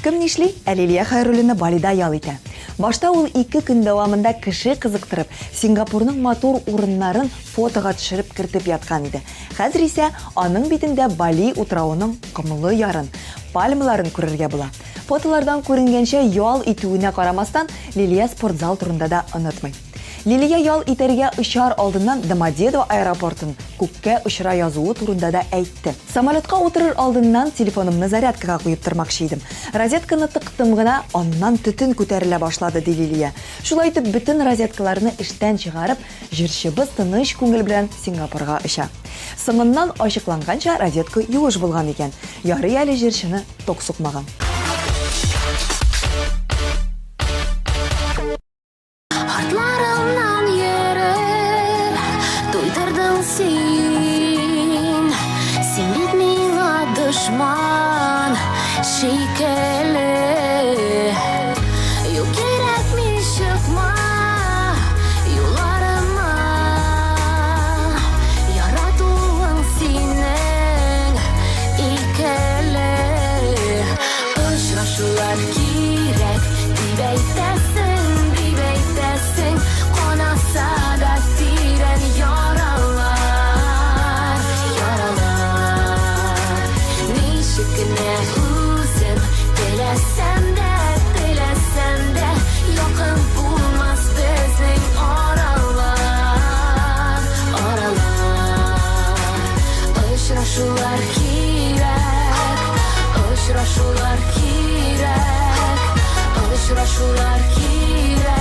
Кем нишли? Лилия Хәйруллина Балида ял итә. Башта ул 2 көн дәвамында кеше кызыктырып, Сингапурның матур урыннарын фотога төшереп кертеп яткан иде. Хәзер исә аның битендә Бали утрауының кымлы ярын, пальмаларын күрергә була. Фотолардан күренгәнчә ял итүенә карамастан, Лилия спортзал турында да онытмый. Лилия ял итәргә очар алдыннан Домодедово аэропортын күккә очыра язуы турында да әйтте. Самолетка утырыр алдыннан телефонымны зарядкага куеп тормакчы идем. Розетканы тыктым гына, аннан төтен күтәрелә башлады, ди Лилия. Шулай итеп, бүтән розеткаларны эштән чыгарып, җырчыбыз тыныч күңел белән Сингапурга оча. Соңыннан ачыкланганча розетка юеш булган икән. Ярый әле җырчыны ток сукмаган. Atlarımdan yürür, duydurdun sen bitmiyor düşman şikeli. Yok gerekmiş çıkma yollarıma, yaratılan senin ikili. Uçraşılar gerek, dibeytesin. Konasa da siren yaralar, yaralar. Nişikine uzun, dilesem de yakın bulmaz bizim oralar, oralar. Uçraşular kirek, uçraşular kirek, uçraşular kirek.